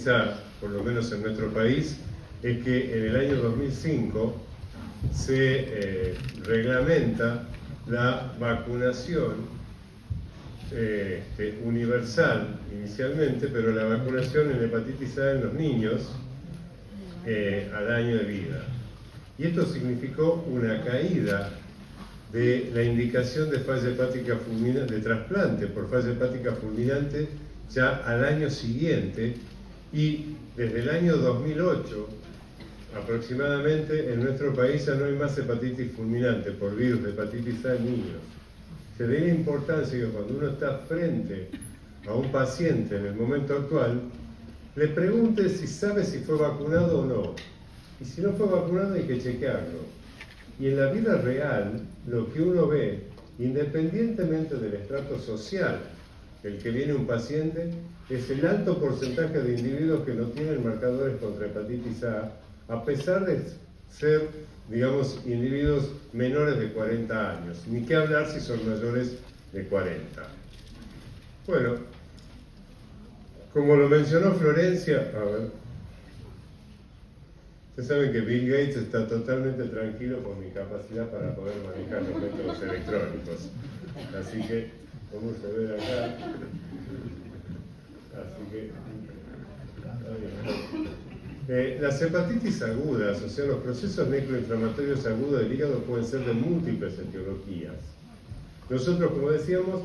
hepatitis A, por lo menos en nuestro país, es que en el año 2005 se reglamenta la vacunación universal inicialmente, pero la vacunación en hepatitis A en los niños al año de vida. Y esto significó una caída de la indicación de falla hepática fulminante, de trasplante por falla hepática fulminante ya al año siguiente, y desde el año 2008 aproximadamente en nuestro país ya no hay más hepatitis fulminante por virus de hepatitis A en niños. Se da la importancia que cuando uno está frente a un paciente en el momento actual, le pregunte si sabe si fue vacunado o no. Y si no fue vacunado hay que chequearlo. Y en la vida real, lo que uno ve, independientemente del estrato social del que viene un paciente, es el alto porcentaje de individuos que no tienen marcadores contra hepatitis A pesar de ser, digamos, individuos menores de 40 años. Ni qué hablar si son mayores de 40. Bueno, como lo mencionó Florencia, a ver, ustedes saben que Bill Gates está totalmente tranquilo con mi capacidad para poder manejar los métodos electrónicos. Así que, como se ve de acá, así que, las hepatitis agudas, o sea, los procesos necroinflamatorios agudos del hígado pueden ser de múltiples etiologías. Nosotros, como decíamos,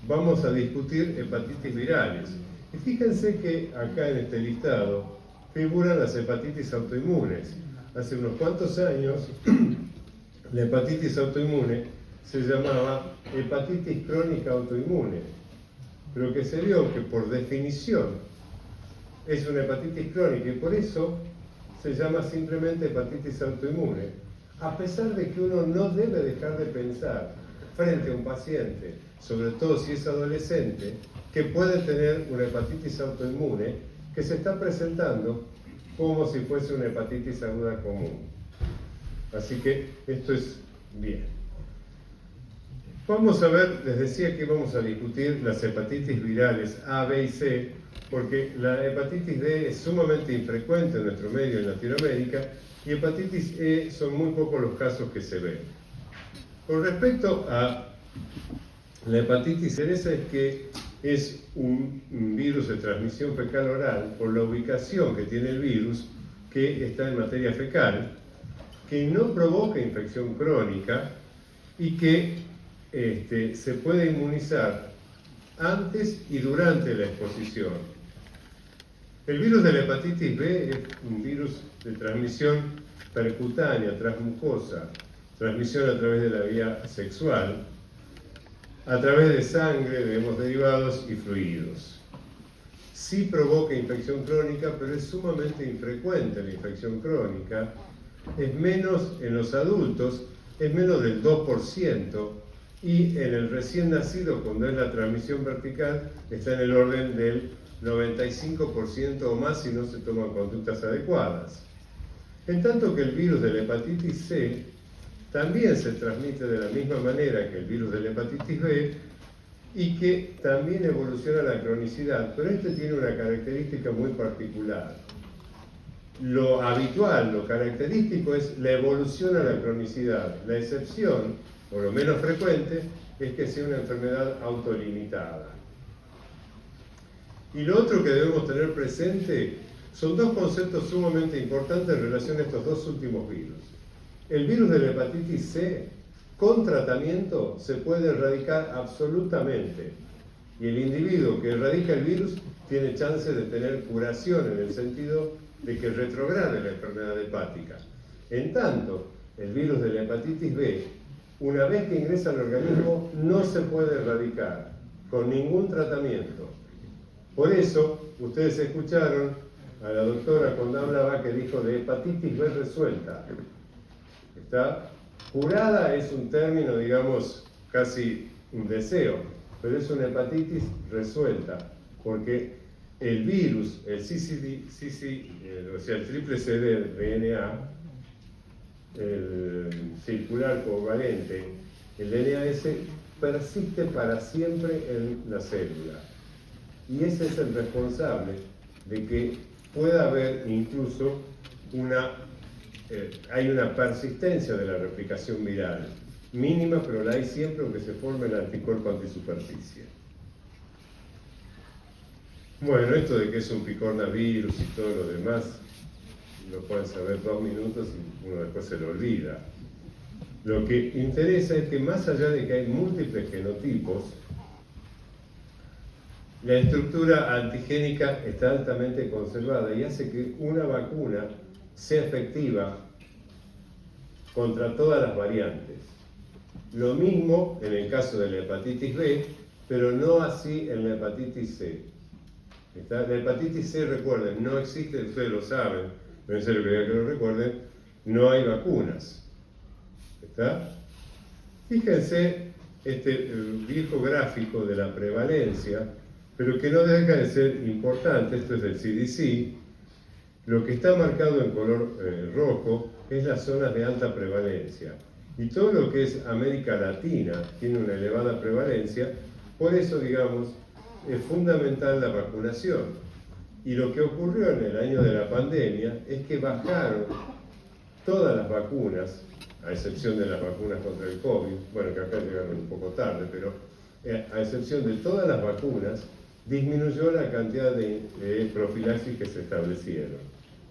vamos a discutir hepatitis virales. Y fíjense que acá en este listado figuran las hepatitis autoinmunes. Hace unos cuantos años, la hepatitis autoinmune se llamaba hepatitis crónica autoinmune, pero que se vio que por definición es una hepatitis crónica y por eso se llama simplemente hepatitis autoinmune, a pesar de que uno no debe dejar de pensar frente a un paciente, sobre todo si es adolescente, que puede tener una hepatitis autoinmune que se está presentando como si fuese una hepatitis aguda común. Así que esto es bien. Vamos a ver, les decía que vamos a discutir las hepatitis virales A, B y C, porque la hepatitis D es sumamente infrecuente en nuestro medio en Latinoamérica y hepatitis E son muy pocos los casos que se ven. Con respecto a la hepatitis cereza es que es un virus de transmisión fecal oral por la ubicación que tiene el virus, que está en materia fecal, que no provoca infección crónica y que se puede inmunizar antes y durante la exposición. El virus de la hepatitis B es un virus de transmisión percutánea, transmucosa, transmisión a través de la vía sexual, a través de sangre, de hemoderivados y fluidos. Sí provoca infección crónica, pero es sumamente infrecuente la infección crónica. Es menos en los adultos, es menos del 2%, y en el recién nacido, cuando es la transmisión vertical, está en el orden del 95% o más si no se toman conductas adecuadas. En tanto que el virus de la hepatitis C también se transmite de la misma manera que el virus de la hepatitis B y que también evoluciona la cronicidad, pero este tiene una característica muy particular. Lo habitual, lo característico es la evolución a la cronicidad. La excepción, o lo menos frecuente, es que sea una enfermedad autolimitada. Y lo otro que debemos tener presente son dos conceptos sumamente importantes en relación a estos dos últimos virus. El virus de la hepatitis C, con tratamiento, se puede erradicar absolutamente. Y el individuo que erradica el virus tiene chance de tener curación en el sentido de que retrograde la enfermedad hepática. En tanto, el virus de la hepatitis B, una vez que ingresa al organismo, no se puede erradicar con ningún tratamiento. Por eso, ustedes escucharon a la doctora cuando hablaba que dijo de hepatitis B resuelta. ¿Está? Curada es un término, digamos, casi un deseo, pero es una hepatitis resuelta, porque el virus, el o sea, el triple CD RNA, el circular covalente, el DNAS persiste para siempre en la célula. Y ese es el responsable de que pueda haber incluso hay una persistencia de la replicación viral, mínima, pero la hay siempre aunque se forme el anticuerpo antisuperficie. Bueno, esto de que es un picornavirus y todo lo demás, lo pueden saber 2 minutos y uno después se lo olvida. Lo que interesa es que más allá de que hay múltiples genotipos, la estructura antigénica está altamente conservada y hace que una vacuna sea efectiva contra todas las variantes. Lo mismo en el caso de la hepatitis B, pero no así en la hepatitis C. La hepatitis C, recuerden, no existe, ustedes lo saben, no es necesario que lo recuerden, no hay vacunas. ¿Está? Fíjense este viejo gráfico de la prevalencia, pero que no deja de ser importante. Esto es del CDC. Lo que está marcado en color rojo es las zonas de alta prevalencia. Y todo lo que es América Latina tiene una elevada prevalencia, por eso, digamos, es fundamental la vacunación. Y lo que ocurrió en el año de la pandemia es que bajaron todas las vacunas, a excepción de las vacunas contra el COVID, bueno, que acá llegaron un poco tarde, pero a excepción de todas las vacunas, disminuyó la cantidad de profilaxis que se establecieron.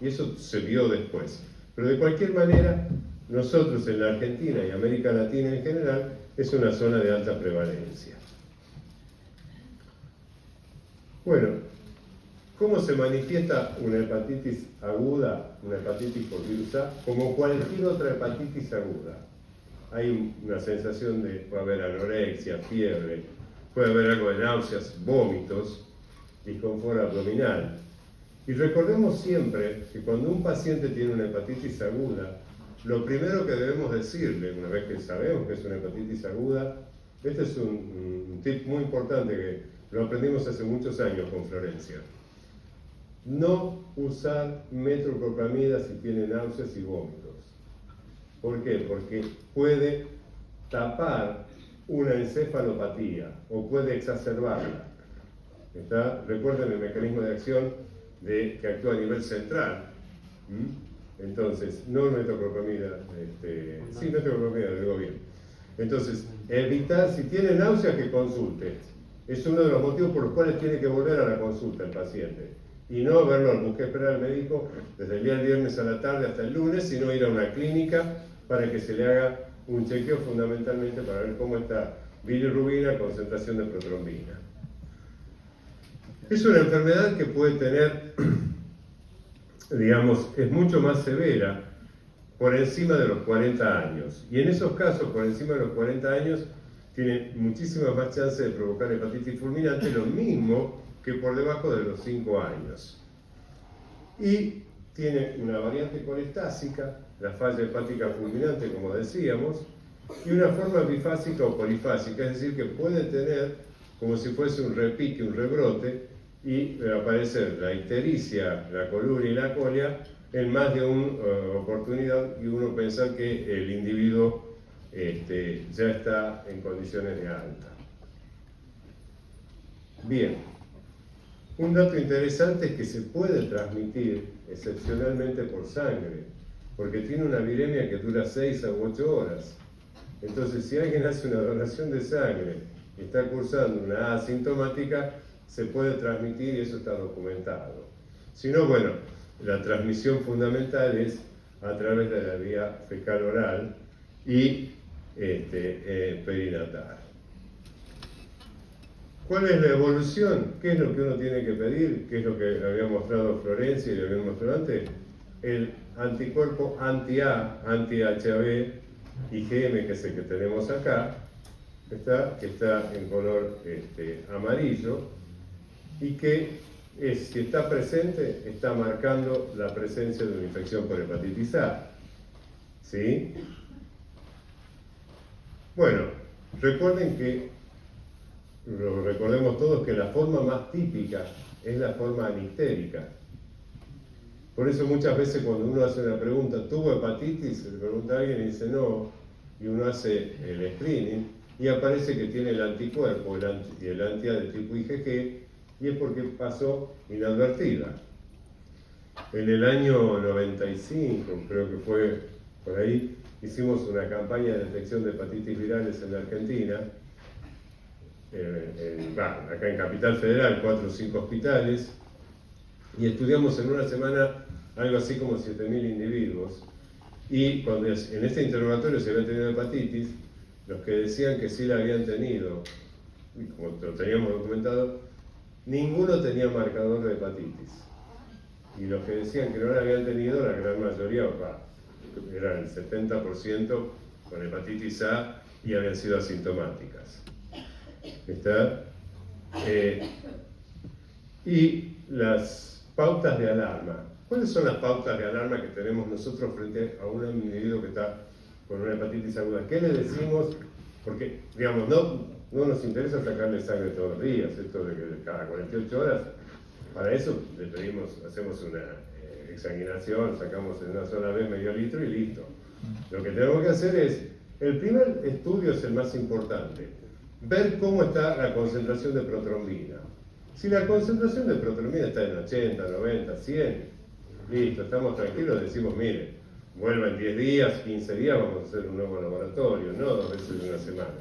Y eso se vio después. Pero de cualquier manera, nosotros en la Argentina y América Latina en general, es una zona de alta prevalencia. Bueno, ¿cómo se manifiesta una hepatitis aguda, una hepatitis por virus A? Como cualquier otra hepatitis aguda. Hay una sensación de, puede haber anorexia, fiebre, puede haber algo de náuseas, vómitos, disconfort abdominal. Y recordemos siempre que cuando un paciente tiene una hepatitis aguda, lo primero que debemos decirle, una vez que sabemos que es una hepatitis aguda, este es un tip muy importante que lo aprendimos hace muchos años con Florencia. No usar metoclopramida si tiene náuseas y vómitos. ¿Por qué? Porque puede tapar una encefalopatía o puede exacerbarla. Recuerden el mecanismo de acción que actúa a nivel central. Entonces, no metoclopramida, sí, metoclopramida, lo digo bien. Entonces, evitar, si tiene náuseas, que consulte. Es uno de los motivos por los cuales tiene que volver a la consulta el paciente. Y no verlo al busque esperar al médico desde el día del viernes a la tarde hasta el lunes, sino ir a una clínica para que se le haga un chequeo fundamentalmente para ver cómo está bilirrubina, concentración de protrombina. Es una enfermedad que puede tener, digamos, es mucho más severa por encima de los 40 años. Y en esos casos, por encima de los 40 años, tiene muchísimas más chances de provocar hepatitis fulminante, lo mismo que por debajo de los 5 años. Y tiene una variante colestásica, la falla hepática fulminante, como decíamos, y una forma bifásica o polifásica, es decir, que puede tener como si fuese un repique, un rebrote, y aparecer la ictericia, la coluria y la colia en más de una oportunidad, y uno pensar que el individuo ya está en condiciones de alta. Bien, un dato interesante es que se puede transmitir excepcionalmente por sangre, porque tiene una viremia que dura 6 a 8 horas. Entonces, si alguien hace una donación de sangre y está cursando una asintomática, se puede transmitir y eso está documentado. Si no, bueno, la transmisión fundamental es a través de la vía fecal oral y perinatal. ¿Cuál es la evolución? ¿Qué es lo que uno tiene que pedir? ¿Qué es lo que había mostrado Florencia y le había mostrado antes? El anticuerpo anti-A, anti-HB, IgM, que es el que tenemos acá, que está en color amarillo, y que si está presente, está marcando la presencia de una infección por hepatitis A. ¿Sí? Bueno, recuerden que, lo recordemos todos, que la forma más típica es la forma anistérica. Por eso muchas veces cuando uno hace una pregunta, ¿tuvo hepatitis? Se le pregunta a alguien y dice no, y uno hace el screening y aparece que tiene el anticuerpo y el anti-A de tipo IgG, y es porque pasó inadvertida. en el año 95, creo que fue por ahí, hicimos una campaña de detección de hepatitis virales en la Argentina, acá en Capital Federal, 4 o 5 hospitales, y estudiamos en una semana algo así como 7.000 individuos, y cuando en este interrogatorio se habían tenido hepatitis, los que decían que sí la habían tenido, y como lo teníamos documentado, ninguno tenía marcador de hepatitis. Y los que decían que no la habían tenido, la gran mayoría, era el 70% con hepatitis A y habían sido asintomáticas. ¿Está? Y las pautas de alarma. ¿Cuáles son las pautas de alarma que tenemos nosotros frente a un individuo que está con una hepatitis aguda? ¿Qué le decimos? Porque, digamos, no nos interesa sacarle sangre todos los días, esto de que cada 48 horas. Para eso le pedimos, hacemos una exsanguinación, sacamos en una sola vez medio litro y listo. Lo que tenemos que hacer es, el primer estudio es el más importante, ver cómo está la concentración de protrombina. Si la concentración de protrombina está en 80, 90, 100, listo, estamos tranquilos, decimos, mire, vuelva en 10 días, 15 días, vamos a hacer un nuevo laboratorio, no 2 veces en una semana.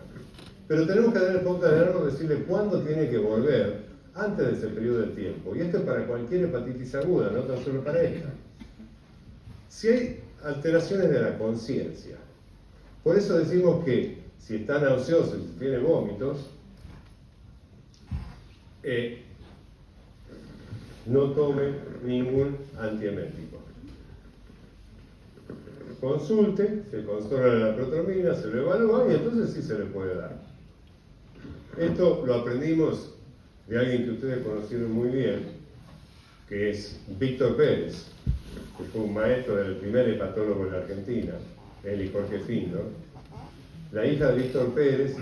Pero tenemos que tener pauta de alarma, decirle cuándo tiene que volver, antes de ese periodo de tiempo. Y esto es para cualquier hepatitis aguda, no tan solo para esta. Si hay alteraciones de la conciencia, por eso decimos que si está nauseoso y si tiene vómitos, no tome ningún antiemético. Consulte, se controla la protrombina, se lo evalúa y entonces sí se le puede dar. Esto lo aprendimos de alguien que ustedes conocieron muy bien, que es Víctor Pérez, que fue un maestro del primer hepatólogo en la Argentina, él y Jorge Findor. La hija de Víctor Pérez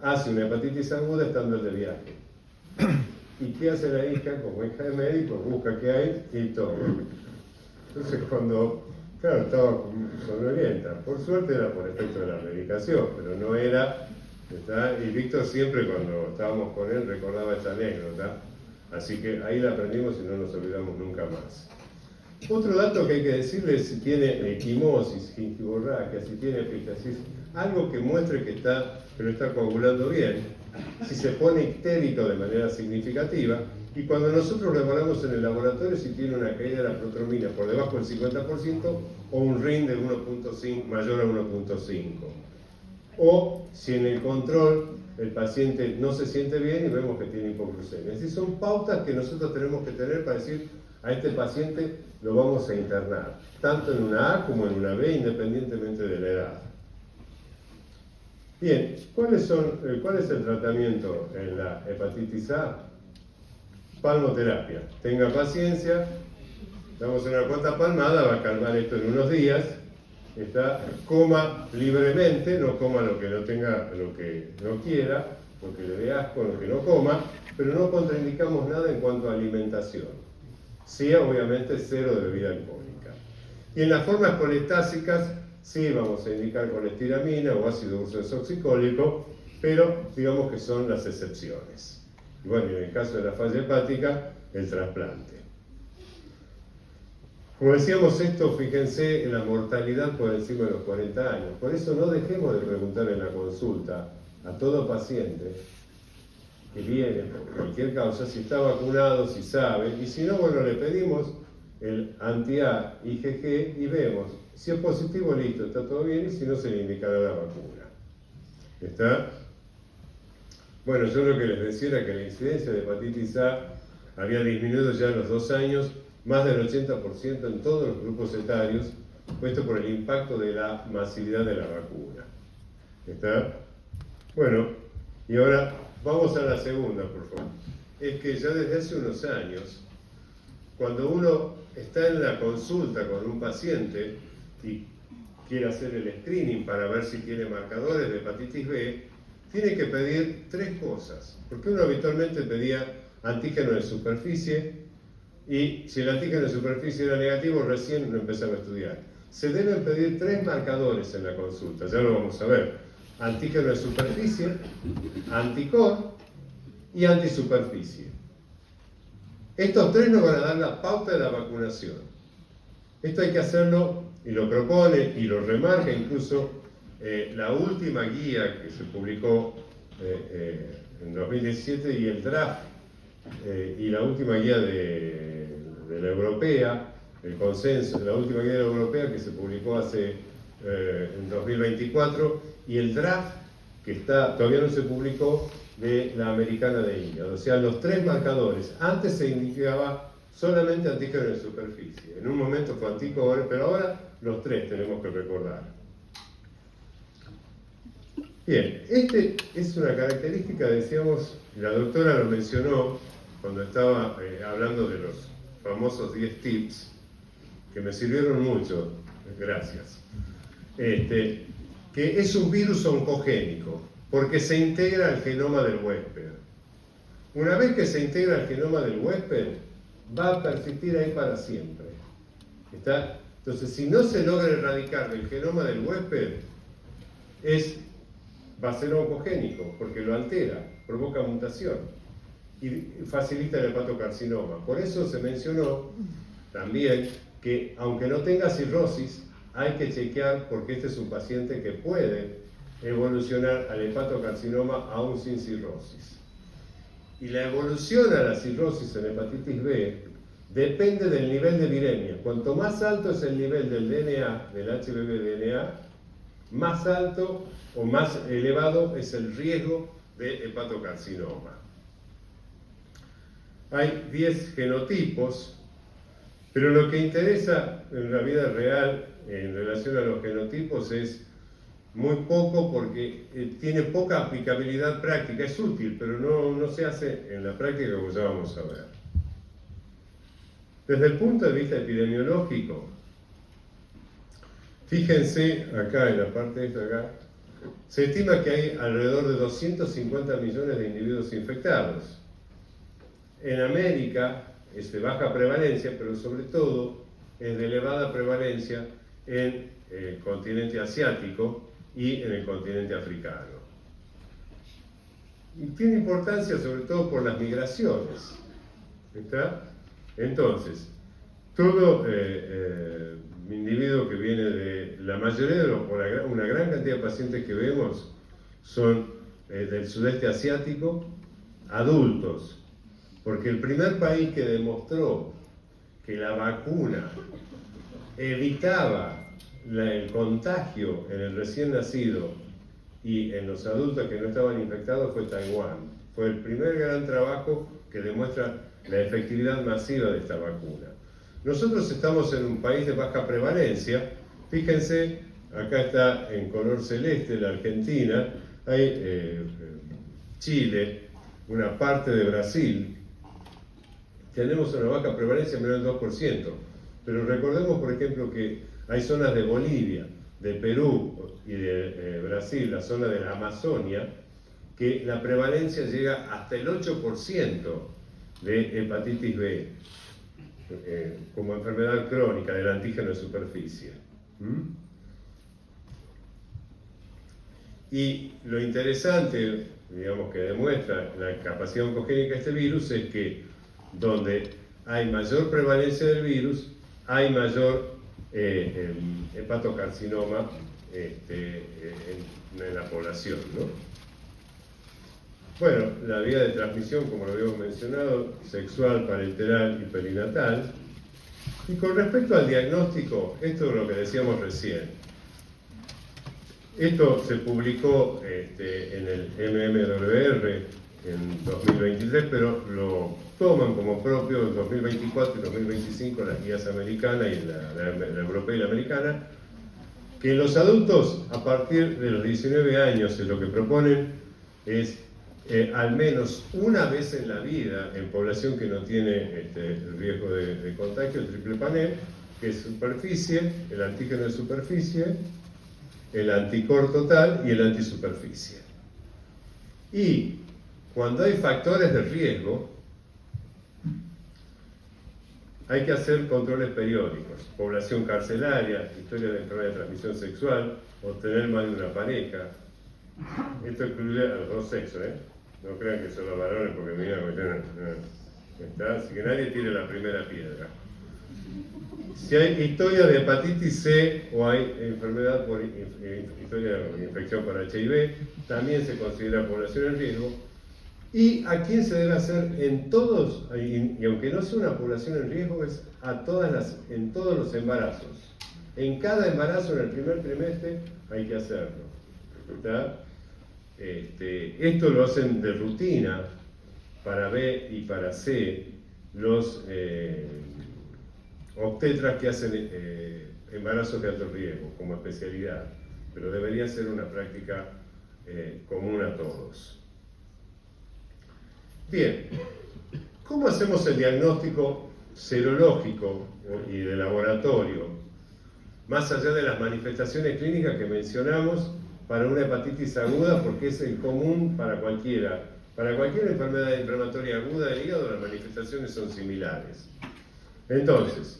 hace una hepatitis aguda estando de viaje. ¿Y qué hace la hija? Como hija de médico, busca qué hay y toma. Entonces cuando, claro, estaba somnolienta, por suerte era por efecto de la medicación, pero no era. Y Víctor siempre cuando estábamos con él recordaba esta anécdota, así que ahí la aprendimos y no nos olvidamos nunca más. Otro dato que hay que decirles, si tiene equimosis, gingivorragia, si tiene epistaxis, algo que muestre que lo está coagulando bien, si se pone ictérico de manera significativa, y cuando nosotros lo evaluamos en el laboratorio si tiene una caída de la protrombina por debajo del 50% o un RIN de 1.5 mayor a 1.5. O si en el control el paciente no se siente bien y vemos que tiene hipoglucemia. Es decir, son pautas que nosotros tenemos que tener para decir a este paciente lo vamos a internar, tanto en una A como en una B, independientemente de la edad. Bien, ¿cuál es el tratamiento en la hepatitis A? Palmoterapia. Tenga paciencia, damos una cuanta palmada, va a calmar esto en unos días. Coma libremente, no coma lo que no tenga, lo que no quiera, lo que le dé asco, lo que no coma, pero no contraindicamos nada en cuanto a alimentación. Sí, obviamente, 0 de bebida alcohólica. Y en las formas colestásicas, sí vamos a indicar colestiramina o ácido ursodesoxicólico, pero digamos que son las excepciones. Y bueno, en el caso de la falla hepática, el trasplante. Como decíamos esto, fíjense en la mortalidad por encima de los 40 años. Por eso no dejemos de preguntar en la consulta a todo paciente que viene por cualquier causa si está vacunado, si sabe, y si no, bueno, le pedimos el anti-A, IgG y vemos. Si es positivo, listo, está todo bien, y si no, se le indicará la vacuna. ¿Está? Bueno, yo lo que les decía era que la incidencia de hepatitis A había disminuido ya en los 2 años, más del 80% en todos los grupos etarios, puesto por el impacto de la masividad de la vacuna. ¿Está? Bueno, y ahora vamos a la segunda, por favor. Es que ya desde hace unos años, cuando uno está en la consulta con un paciente y quiere hacer el screening para ver si tiene marcadores de hepatitis B, tiene que pedir 3 cosas. Porque uno habitualmente pedía antígeno de superficie, y si el antígeno de superficie era negativo, recién lo empezaba a estudiar. Se deben pedir 3 marcadores en la consulta, ya lo vamos a ver. Antígeno de superficie, anticor y antisuperficie. Estos 3 nos van a dar la pauta de la vacunación. Esto hay que hacerlo, y lo propone y lo remarca incluso la última guía que se publicó en 2017 y el draft y la última guía de la europea, el consenso, la última guía de la europea que se publicó en 2024 y el draft que todavía no se publicó de la americana de INCAD. O sea, los tres marcadores. Antes se indicaba solamente antígeno de superficie. En un momento fue antígeno, pero ahora los tres tenemos que recordar. Bien, este es una característica, decíamos, la doctora lo mencionó cuando estaba hablando de los famosos 10 tips, que me sirvieron mucho, gracias. Que es un virus oncogénico, porque se integra al genoma del huésped. Una vez que se integra al genoma del huésped, va a persistir ahí para siempre. ¿Está? Entonces, si no se logra erradicar del genoma del huésped, va a ser oncogénico, porque lo altera, provoca mutación y facilita el hepatocarcinoma. Por eso se mencionó también que, aunque no tenga cirrosis, hay que chequear porque este es un paciente que puede evolucionar al hepatocarcinoma aún sin cirrosis. Y la evolución a la cirrosis en hepatitis B depende del nivel de viremia. Cuanto más alto es el nivel del DNA, del HBV-DNA, más alto o más elevado es el riesgo de hepatocarcinoma. Hay 10 genotipos, pero lo que interesa en la vida real en relación a los genotipos es muy poco porque tiene poca aplicabilidad práctica. Es útil, pero no se hace en la práctica, como ya vamos a ver. Desde el punto de vista epidemiológico, fíjense acá en la parte de esta acá, se estima que hay alrededor de 250 millones de individuos infectados. En América es de baja prevalencia, pero sobre todo es de elevada prevalencia en el continente asiático y en el continente africano. Y tiene importancia sobre todo por las migraciones. ¿Está? Entonces, todo individuo que viene de la mayoría de una gran cantidad de pacientes que vemos son del sudeste asiático, adultos, porque el primer país que demostró que la vacuna evitaba el contagio en el recién nacido y en los adultos que no estaban infectados fue Taiwán. Fue el primer gran trabajo que demuestra la efectividad masiva de esta vacuna. Nosotros estamos en un país de baja prevalencia. Fíjense, acá está en color celeste la Argentina, hay Chile, una parte de Brasil. Tenemos una baja prevalencia menor del 2%, pero recordemos, por ejemplo, que hay zonas de Bolivia, de Perú y de Brasil, la zona de la Amazonia, que la prevalencia llega hasta el 8% de hepatitis B, como enfermedad crónica del antígeno de superficie. Y lo interesante, digamos, que demuestra la capacidad oncogénica de este virus es que donde hay mayor prevalencia del virus, hay mayor hepatocarcinoma en la población, ¿no? Bueno, la vía de transmisión, como lo habíamos mencionado, sexual, parenteral y perinatal. Y con respecto al diagnóstico, esto es lo que decíamos recién. Esto se publicó en el MMWR en 2023, pero lo toman como propio en 2024 y 2025 las guías americanas y la europea y la americana, que los adultos a partir de los 19 años lo que proponen es al menos una vez en la vida, en población que no tiene el riesgo de contagio, el triple panel, que es superficie, el antígeno de superficie, el anticor total y el antisuperficie. Y cuando hay factores de riesgo, hay que hacer controles periódicos. Población carcelaria, historia de enfermedad de transmisión sexual, o tener más de una pareja. Esto incluye a los dos sexos, ¿eh? No crean que son los varones porque mira, ¿está? Así que nadie tire la primera piedra. Si hay historia de hepatitis C o hay enfermedad por historia de infección por HIV, también se considera población en riesgo. ¿Y a quién se debe hacer? En todos, y aunque no sea una población en riesgo, es en todos los embarazos. En cada embarazo en el primer trimestre hay que hacerlo. ¿Está? Esto lo hacen de rutina para B y para C los obstetras que hacen embarazos de alto riesgo como especialidad, pero debería ser una práctica común a todos. Bien, ¿cómo hacemos el diagnóstico serológico y de laboratorio? Más allá de las manifestaciones clínicas que mencionamos para una hepatitis aguda, porque es el común para cualquiera. Para cualquier enfermedad inflamatoria aguda del hígado, las manifestaciones son similares. Entonces,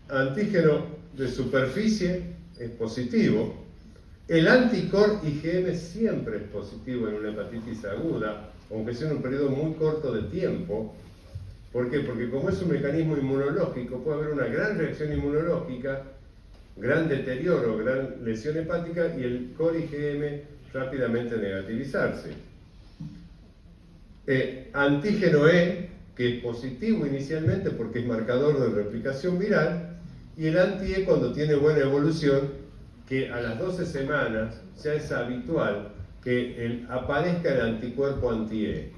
antígeno de superficie es positivo. El anticor IgM siempre es positivo en una hepatitis aguda, aunque sea en un periodo muy corto de tiempo. ¿Por qué? Porque como es un mecanismo inmunológico, puede haber una gran reacción inmunológica, gran deterioro, gran lesión hepática y el core IgM rápidamente negativizarse. Antígeno E, que es positivo inicialmente porque es marcador de replicación viral, y el anti-E cuando tiene buena evolución, que a las 12 semanas ya es habitual que aparezca el anticuerpo anti-E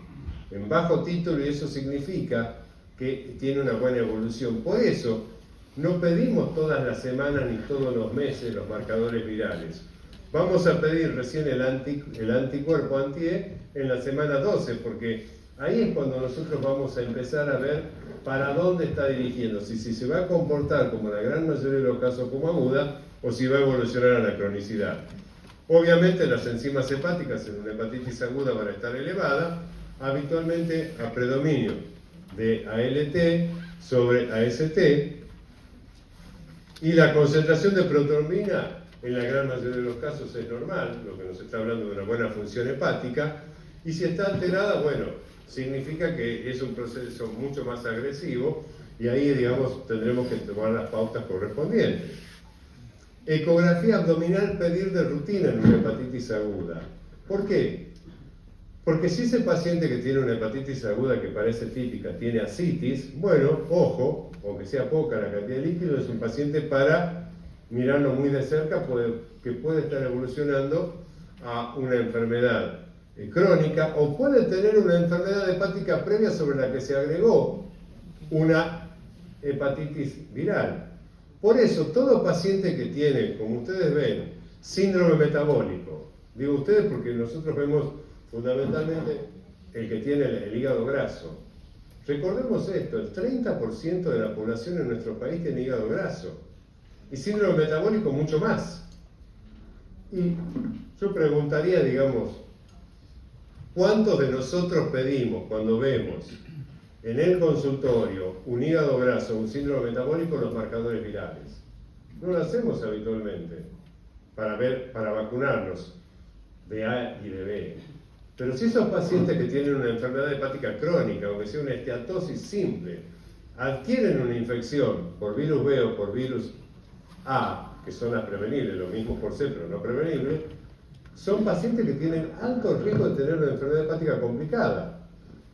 en bajo título, y eso significa que tiene una buena evolución. Por eso no pedimos todas las semanas ni todos los meses los marcadores virales. Vamos a pedir recién el anticuerpo anti-E en la semana 12, porque ahí es cuando nosotros vamos a empezar a ver para dónde está dirigiendo, si se va a comportar como la gran mayoría de los casos como aguda, o si va a evolucionar a la cronicidad. Obviamente las enzimas hepáticas en una hepatitis aguda van a estar elevadas, habitualmente a predominio de ALT sobre AST, y la concentración de protrombina en la gran mayoría de los casos es normal, lo que nos está hablando de una buena función hepática, y si está alterada, bueno, significa que es un proceso mucho más agresivo, y ahí, digamos, tendremos que tomar las pautas correspondientes. Ecografía abdominal pedir de rutina en una hepatitis aguda. ¿Por qué? Porque si ese paciente que tiene una hepatitis aguda que parece típica tiene ascitis, bueno, ojo, aunque sea poca la cantidad de líquido, es un paciente para mirarlo muy de cerca, que puede estar evolucionando a una enfermedad crónica, o puede tener una enfermedad hepática previa sobre la que se agregó una hepatitis viral. Por eso, todo paciente que tiene, como ustedes ven, síndrome metabólico, digo ustedes porque nosotros vemos fundamentalmente el que tiene el hígado graso. Recordemos esto, el 30% de la población en nuestro país tiene hígado graso, y síndrome metabólico mucho más. Y yo preguntaría, digamos, ¿cuántos de nosotros pedimos cuando vemos en el consultorio un hígado graso, un síndrome metabólico, los marcadores virales? No lo hacemos habitualmente para vacunarnos de A y de B. Pero si esos pacientes que tienen una enfermedad hepática crónica, aunque sea una esteatosis simple, adquieren una infección por virus B o por virus A, que son las prevenibles, lo mismo por C, pero no prevenibles, son pacientes que tienen alto riesgo de tener una enfermedad hepática complicada.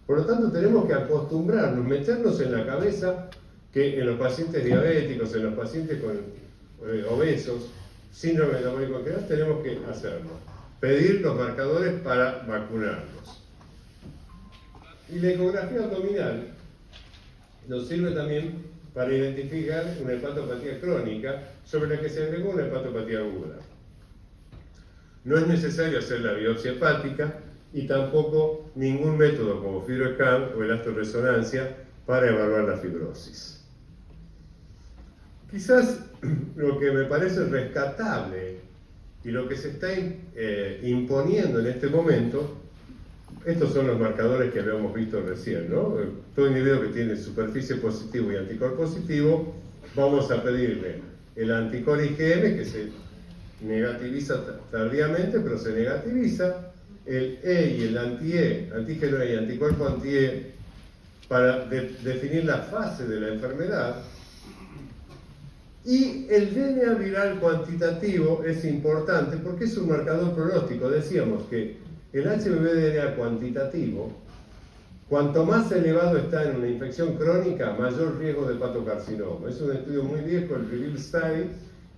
Por lo tanto, tenemos que acostumbrarnos, meternos en la cabeza que en los pacientes diabéticos, en los pacientes con obesos, síndrome metabólico en general, tenemos que hacerlo. Pedir los marcadores para vacunarnos. Y la ecografía abdominal nos sirve también para identificar una hepatopatía crónica sobre la que se agregó una hepatopatía aguda. No es necesario hacer la biopsia hepática y tampoco ningún método como FibroScan o elastoresonancia para evaluar la fibrosis. Quizás lo que me parece rescatable y lo que se está imponiendo en este momento, estos son los marcadores que habíamos visto recién, ¿no? Todo individuo que tiene superficie positivo y anticor positivo, vamos a pedirle el anticor IgM, que se negativiza tardíamente, pero se negativiza, el E y el anti-E, antígeno E y anticuerpo anti-E, para definir la fase de la enfermedad, Y el DNA viral cuantitativo es importante porque es un marcador pronóstico. Decíamos que el HBV-DNA cuantitativo, cuanto más elevado está en una infección crónica, mayor riesgo de hepatocarcinoma. Es un estudio muy viejo, el REVEAL Study,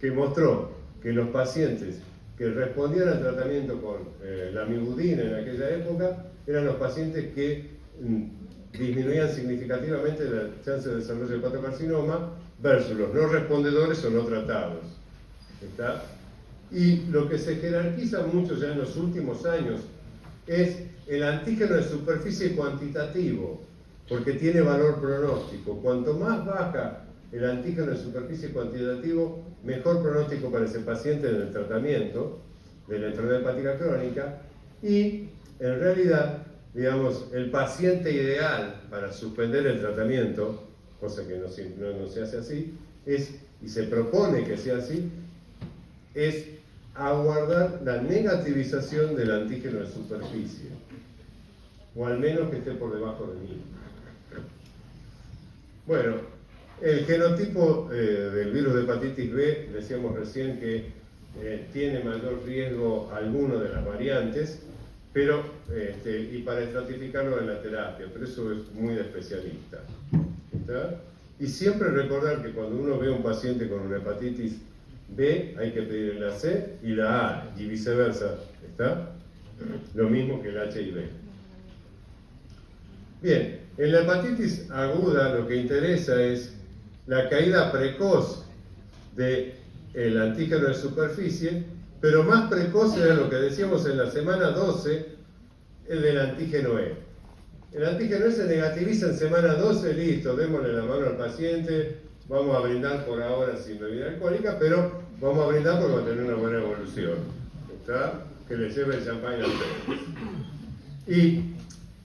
que mostró que los pacientes que respondían al tratamiento con la mibudina en aquella época eran los pacientes que disminuían significativamente la chance de desarrollo de hepatocarcinoma versus los no respondedores o no tratados. ¿Está? Y lo que se jerarquiza mucho ya en los últimos años es el antígeno de superficie cuantitativo, porque tiene valor pronóstico. Cuanto más baja el antígeno de superficie cuantitativo, mejor pronóstico para ese paciente en el tratamiento de la enfermedad hepática crónica. Y en realidad, digamos, el paciente ideal para suspender el tratamiento, cosa que no se hace así, y se propone que sea así, es aguardar la negativización del antígeno de superficie, o al menos que esté por debajo de 1000. Bueno, el genotipo del virus de hepatitis B, decíamos recién que tiene mayor riesgo alguno de las variantes, pero, y para estratificarlo en la terapia, pero eso es muy de especialista. ¿Está? Y siempre recordar que cuando uno ve a un paciente con una hepatitis B, hay que pedir la C y la A, y viceversa. ¿Está? Lo mismo que el HIV. Bien, en la hepatitis aguda lo que interesa es la caída precoz del antígeno de superficie, pero más precoz era lo que decíamos en la semana 12, el del antígeno E. El antígeno E se negativiza en semana 12, listo, démosle la mano al paciente, vamos a brindar por ahora sin bebida alcohólica, pero vamos a brindar porque va a tener una buena evolución. ¿Está? Que le lleve el champán a ustedes. Y,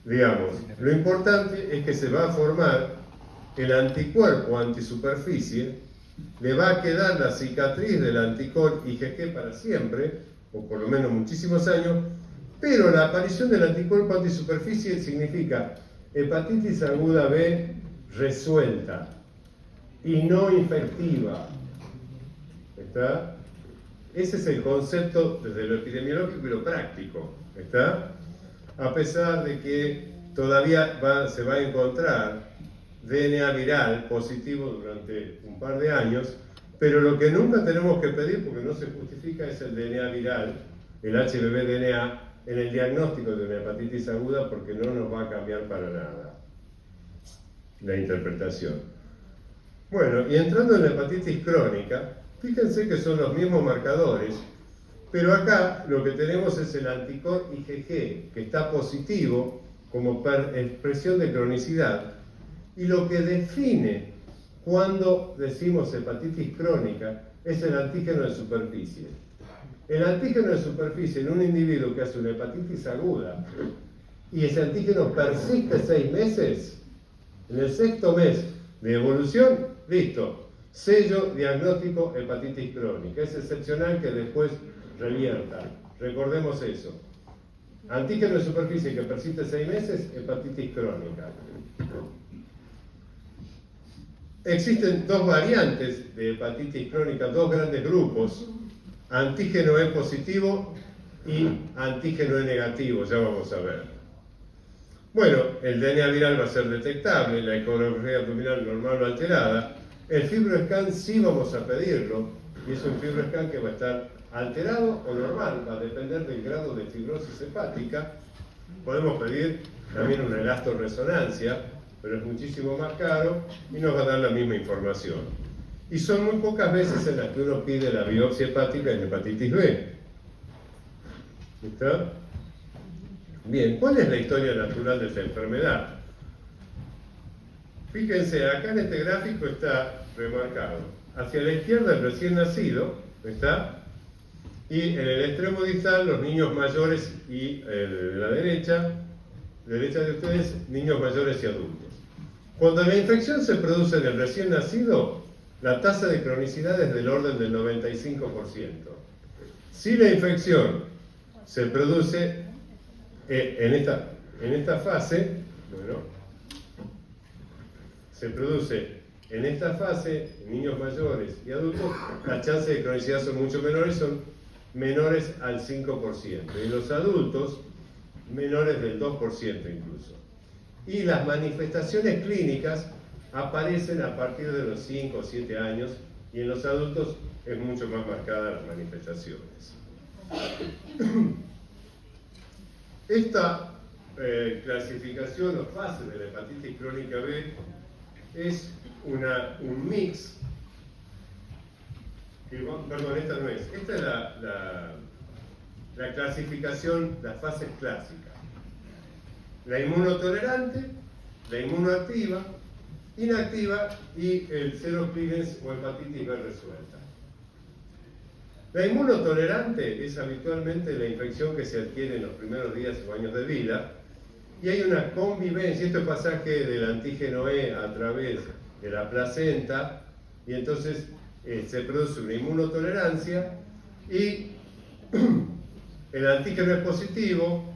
digamos, lo importante es que se va a formar el anticuerpo antisuperficie, le va a quedar la cicatriz del anticuerpo IgG para siempre, o por lo menos muchísimos años, pero la aparición del anticuerpo antisuperficie significa hepatitis aguda B resuelta y no infectiva. ¿Está? Ese es el concepto desde lo epidemiológico y lo práctico. ¿Está? A pesar de que todavía se va a encontrar DNA viral positivo durante un par de años, pero lo que nunca tenemos que pedir, porque no se justifica, es el DNA viral, el HBV-DNA, en el diagnóstico de una hepatitis aguda, porque no nos va a cambiar para nada la interpretación. Bueno, y entrando en la hepatitis crónica, fíjense que son los mismos marcadores, pero acá lo que tenemos es el anticuerpo IgG, que está positivo como expresión de cronicidad, y lo que define cuando decimos hepatitis crónica es el antígeno de superficie. El antígeno de superficie en un individuo que hace una hepatitis aguda y ese antígeno persiste 6 meses, en el 6º mes de evolución, listo, sello diagnóstico hepatitis crónica. Es excepcional que después revierta. Recordemos eso. Antígeno de superficie que persiste 6 meses, hepatitis crónica. Existen dos variantes de hepatitis crónica, dos grandes grupos, antígeno E positivo y antígeno E negativo, ya vamos a ver. Bueno, el DNA viral va a ser detectable, la ecografía abdominal normal o alterada, el FibroScan sí vamos a pedirlo, y es un FibroScan que va a estar alterado o normal, va a depender del grado de fibrosis hepática. Podemos pedir también una elastorresonancia, pero es muchísimo más caro y nos va a dar la misma información. Y son muy pocas veces en las que uno pide la biopsia hepática en hepatitis B. ¿Está? Bien, ¿cuál es la historia natural de esta enfermedad? Fíjense, acá en este gráfico está remarcado. Hacia la izquierda el recién nacido, ¿está? Y en el extremo distal los niños mayores y de la derecha de ustedes, niños mayores y adultos. Cuando la infección se produce en el recién nacido, la tasa de cronicidad es del orden del 95%. Si la infección se produce en esta fase, bueno, se produce En esta fase, en niños mayores y adultos, las chances de cronicidad son mucho menores, son menores al 5%. Y en los adultos, menores del 2% incluso. Y las manifestaciones clínicas aparecen a partir de los 5 o 7 años, y en los adultos es mucho más marcada las manifestaciones. Esta clasificación o fase de la hepatitis crónica B es un mix, perdón, esta no es, esta es la clasificación, las fases clásicas. La inmunotolerante, la inmunoactiva, inactiva y el cero clearance o hepatitis B resuelta. La inmunotolerante es habitualmente la infección que se adquiere en los primeros días o años de vida, y hay una convivencia, este pasaje del antígeno E a través de la placenta, y entonces se produce una inmunotolerancia, y el antígeno es positivo,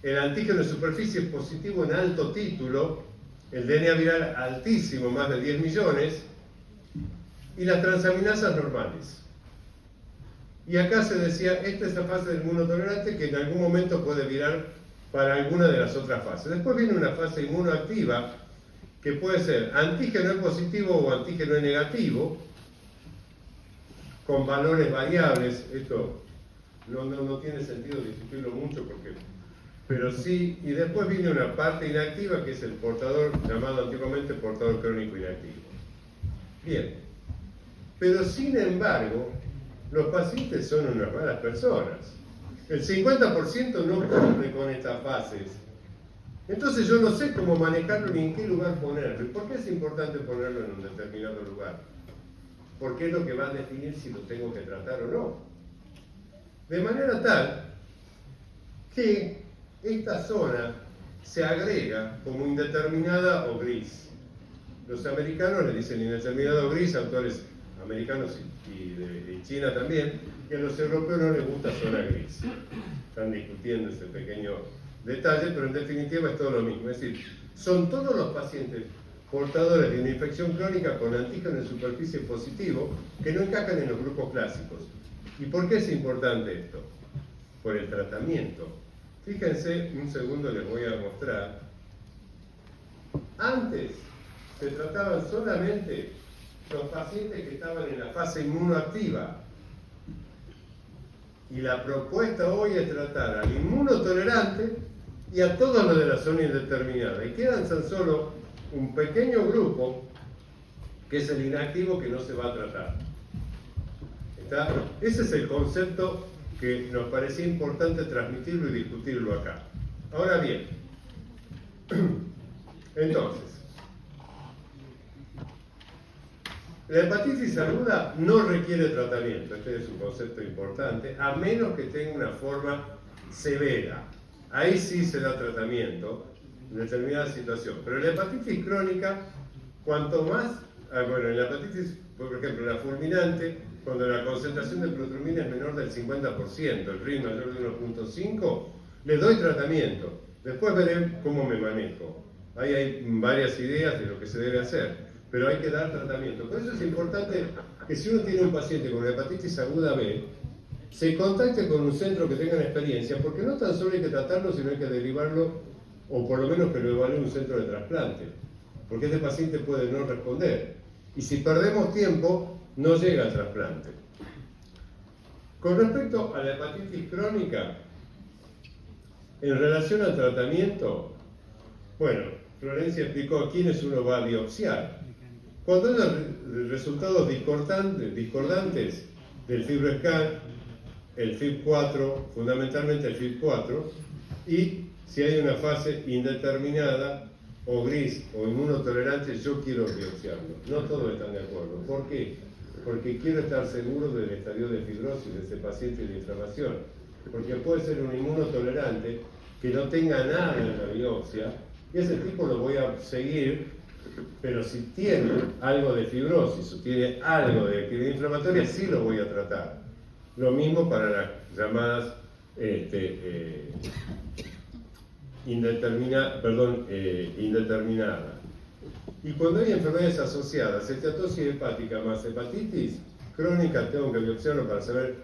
el antígeno de superficie es positivo en alto título, el DNA viral altísimo, más de 10 millones, y las transaminasas normales. Y acá se decía, esta es la fase del inmunotolerante que en algún momento puede virar para alguna de las otras fases. Después viene una fase inmunoactiva, que puede ser antígeno E positivo o antígeno E negativo, con valores variables. Esto no tiene sentido discutirlo mucho, pero sí. Y después viene una parte inactiva, que es el portador, llamado antiguamente portador crónico inactivo. Bien, pero sin embargo, los pacientes son unas malas personas. El 50% no cumple con estas fases. Entonces yo no sé cómo manejarlo ni en qué lugar ponerlo. ¿Y por qué es importante ponerlo en un determinado lugar? Porque es lo que va a definir si lo tengo que tratar o no. De manera tal que esta zona se agrega como indeterminada o gris. Los americanos le dicen indeterminado o gris, autores americanos y de China también, y a los europeos no les gusta zona gris. Están discutiendo este pequeño detalle, pero en definitiva es todo lo mismo. Es decir, son todos los pacientes portadores de una infección crónica con antígeno en superficie positivo que no encajan en los grupos clásicos. ¿Y por qué es importante esto? Por el tratamiento. Fíjense, un segundo les voy a mostrar. Antes se trataban solamente los pacientes que estaban en la fase inmunoactiva. Y la propuesta hoy es tratar al inmunotolerante y a todos los de la zona indeterminada. Y quedan tan solo un pequeño grupo, que es el inactivo, que no se va a tratar. ¿Está? Ese es el concepto que nos parecía importante transmitirlo y discutirlo acá. Ahora bien, entonces, la hepatitis aguda no requiere tratamiento, este es un concepto importante, a menos que tenga una forma severa. Ahí sí se da tratamiento en determinada situación. Pero la hepatitis crónica, cuanto más, bueno, en la hepatitis, por ejemplo, la fulminante, cuando la concentración de protromina es menor del 50%, el RIN mayor de 1.5, le doy tratamiento. Después veré cómo me manejo. Ahí hay varias ideas de lo que se debe hacer, pero hay que dar tratamiento. Por eso es importante que si uno tiene un paciente con hepatitis aguda B, se contacte con un centro que tenga experiencia, porque no tan solo hay que tratarlo, sino hay que derivarlo, o por lo menos que lo evalúe un centro de trasplante, porque este paciente puede no responder. Y si perdemos tiempo, no llega al trasplante. Con respecto a la hepatitis crónica, en relación al tratamiento, bueno, Florencia explicó a quiénes uno va a biopsiar. Cuando haya resultados discordantes del FibroScan, el FIB4, fundamentalmente el FIB4, y si hay una fase indeterminada o gris o inmunotolerante, yo quiero biopsiarlo. No todos están de acuerdo. ¿Por qué? Porque quiero estar seguro del estadio de fibrosis de ese paciente y de inflamación. Porque puede ser un inmunotolerante que no tenga nada en la biopsia, y ese tipo lo voy a seguir, pero si tiene algo de fibrosis o tiene algo de actividad inflamatoria, sí lo voy a tratar. Lo mismo para las llamadas indeterminada. Y cuando hay enfermedades asociadas, esteatosis hepática más hepatitis crónica, tengo que biopsiarlo para saber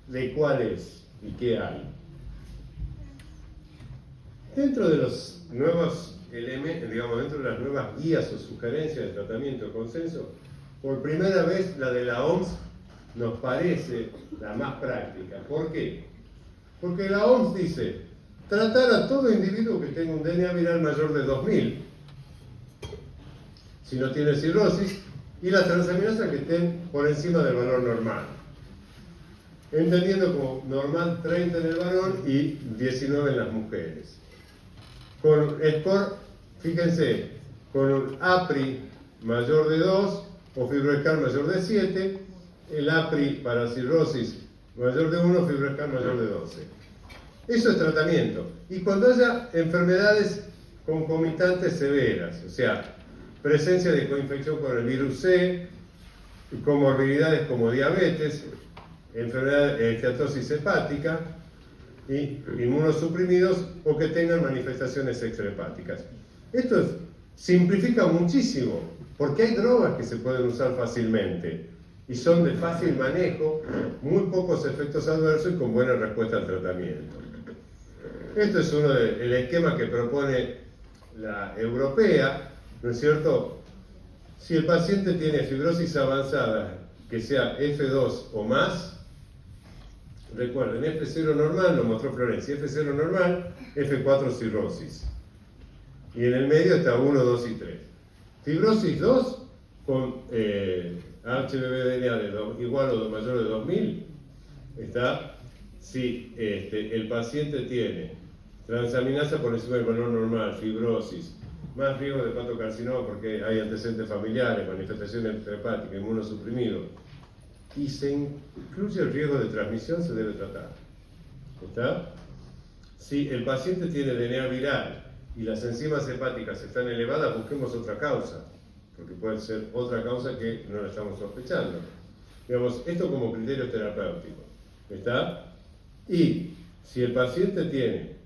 de cuál es y qué hay. Dentro de los nuevos elementos, digamos, dentro de las nuevas guías o sugerencias de tratamiento de consenso, por primera vez la de la OMS nos parece la más práctica. ¿Por qué? Porque la OMS dice, tratar a todo individuo que tenga un DNA viral mayor de 2000, si no tiene cirrosis, y las transaminasas que estén por encima del valor normal. Entendiendo como normal 30 en el varón y 19 en las mujeres. Con score, fíjense, con un APRI mayor de 2 o FibroScan mayor de 7, el APRI para cirrosis mayor de 1, FibroScan mayor de 12. Eso es tratamiento. Y cuando haya enfermedades concomitantes severas, o sea, presencia de coinfección con el virus C, comorbilidades como diabetes, enfermedad de esteatosis hepática, y inmunosuprimidos o que tengan manifestaciones extrahepáticas. Esto simplifica muchísimo, porque hay drogas que se pueden usar fácilmente y son de fácil manejo, muy pocos efectos adversos y con buena respuesta al tratamiento. Esto es el esquema que propone la europea, ¿no es cierto? Si el paciente tiene fibrosis avanzada, que sea F2 o más, recuerden, F0 normal, lo mostró Florencia, F0 normal, F4 cirrosis. Y en el medio está 1, 2 y 3. Fibrosis 2 con HBV-DNA igual o mayor de 2000, está si el paciente tiene transaminasa por encima del valor normal, fibrosis, más riesgo de hepatocarcinoma porque hay antecedentes familiares, manifestaciones hepáticas, inmunosuprimido, y se incluye el riesgo de transmisión, se debe tratar. ¿Está? Si el paciente tiene DNA viral y las enzimas hepáticas están elevadas, busquemos otra causa, porque puede ser otra causa que no la estamos sospechando. Digamos, esto como criterio terapéutico. ¿Está? Y si el paciente tiene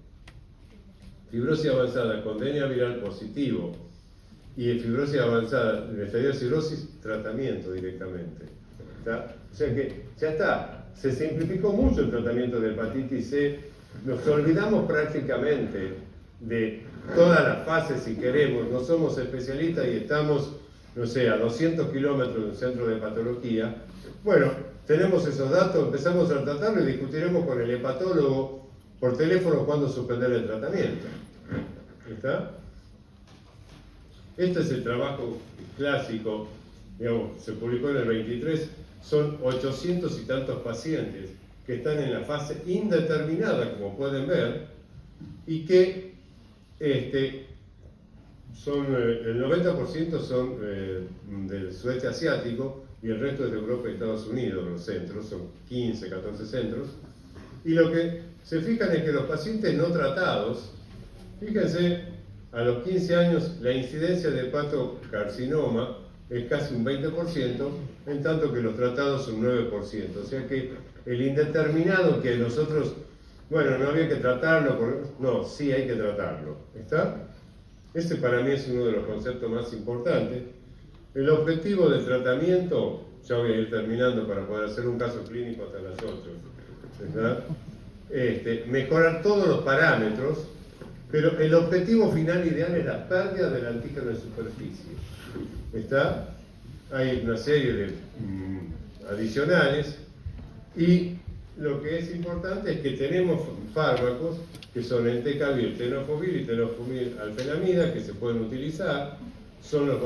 fibrosis avanzada con DNA viral positivo y fibrosis avanzada en estadio de cirrosis, tratamiento directamente. ¿Está? O sea que ya está, se simplificó mucho el tratamiento de hepatitis C, nos olvidamos prácticamente de todas las fases si queremos, no somos especialistas y estamos, no sé, a 200 kilómetros de un centro de hepatología. Bueno, tenemos esos datos, empezamos a tratarlo y discutiremos con el hepatólogo por teléfono cuándo suspender el tratamiento. ¿Está? Este es el trabajo clásico, digamos, se publicó en el 23, son 800 y tantos pacientes que están en la fase indeterminada, como pueden ver, y que el 90% son del sudeste asiático y el resto es de Europa y Estados Unidos, los centros, son 15, 14 centros, y lo que se fijan es que los pacientes no tratados, fíjense, a los 15 años la incidencia de hepatocarcinoma es casi un 20%, en tanto que los tratados un 9%. O sea que el indeterminado que nosotros, bueno, no había que tratarlo, no, sí hay que tratarlo. ¿Está? Este para mí es uno de los conceptos más importantes. El objetivo del tratamiento, ya voy a ir terminando para poder hacer un caso clínico hasta las 8, ¿verdad? Mejorar todos los parámetros, pero el objetivo final ideal es la pérdida del antígeno de superficie. ¿Está? Hay una serie de adicionales y lo que es importante es que tenemos fármacos que son entecavir, tenofovir y tenofovir alfenamida que se pueden utilizar, son los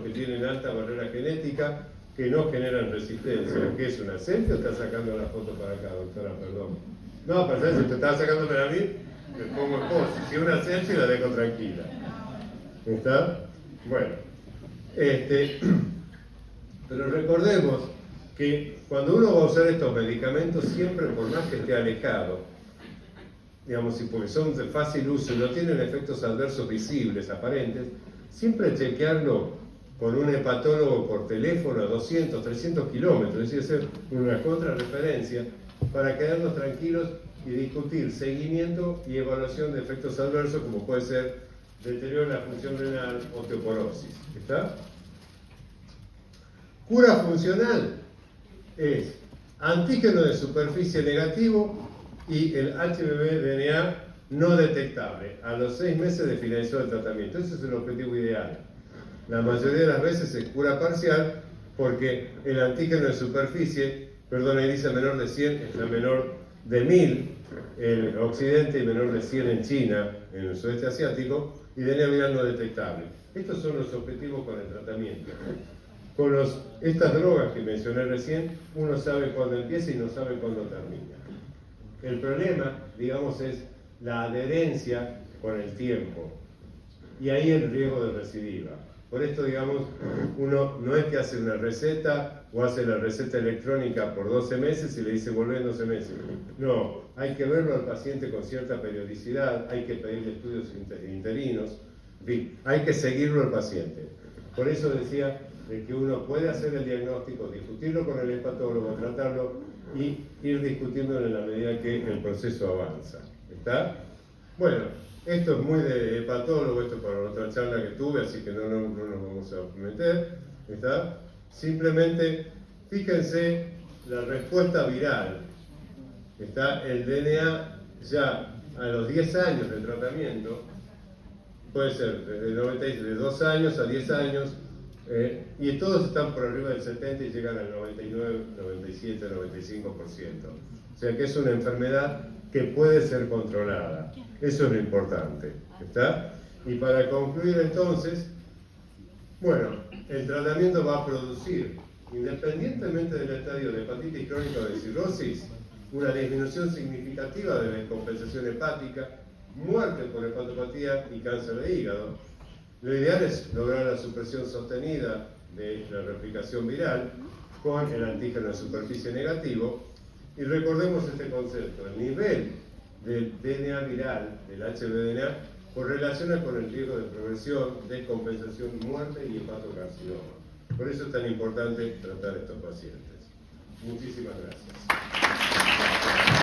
que tienen alta barrera genética que no generan resistencia. ¿Qué es una selfie o está sacando la foto para acá, doctora? Perdón. No, perdón, si te estaba sacando para mí, me pongo en pose. Si una selfie la dejo tranquila. ¿Está? Bueno. Pero recordemos que cuando uno va a usar estos medicamentos, siempre por más que esté alejado, digamos, y porque son de fácil uso y no tienen efectos adversos visibles, aparentes, siempre chequearlo con un hepatólogo por teléfono a 200, 300 kilómetros, es decir, hacer una contrarreferencia para quedarnos tranquilos y discutir seguimiento y evaluación de efectos adversos como puede ser deterioro de la función renal, osteoporosis. ¿Está? Cura funcional es antígeno de superficie negativo y el HBV-DNA no detectable a los 6 meses de finalización del tratamiento. Ese es el objetivo ideal. La mayoría de las veces es cura parcial porque el antígeno de superficie, perdón, ahí dice menor de 100, es la menor de 1000 en Occidente y menor de 100 en China, en el sudeste asiático, y DNA viral no detectable. Estos son los objetivos con el tratamiento. Con estas drogas que mencioné recién, uno sabe cuándo empieza y no sabe cuándo termina. El problema, digamos, es la adherencia con el tiempo. Y ahí el riesgo de recidiva. Por esto, digamos, uno no es que hace una receta o hace la receta electrónica por 12 meses y le dice volver en 12 meses. No, hay que verlo al paciente con cierta periodicidad, hay que pedirle estudios interinos, en fin, hay que seguirlo al paciente. Por eso decía de que uno puede hacer el diagnóstico, discutirlo con el hepatólogo, tratarlo y ir discutiéndolo en la medida que el proceso avanza. ¿Está? Bueno, esto es muy de hepatólogo, esto es para otra charla que tuve, así que no nos vamos a meter. ¿Está? Simplemente, fíjense la respuesta viral. Está el DNA ya a los 10 años de tratamiento, puede ser de 2 años a 10 años, y todos están por arriba del 70 y llegan al 99, 97, 95%. O sea que es una enfermedad que puede ser controlada. Eso es lo importante. ¿Está? Y para concluir entonces, bueno, el tratamiento va a producir, independientemente del estadio de hepatitis crónica o de cirrosis, una disminución significativa de la descompensación hepática, muerte por hepatopatía y cáncer de hígado. Lo ideal es lograr la supresión sostenida de la replicación viral con el antígeno de superficie negativo. Y recordemos este concepto: el nivel del DNA viral, del HBDNA, correlaciona con el riesgo de progresión, descompensación, muerte y hepatocarcinoma. Por eso es tan importante tratar a estos pacientes. Muchísimas gracias.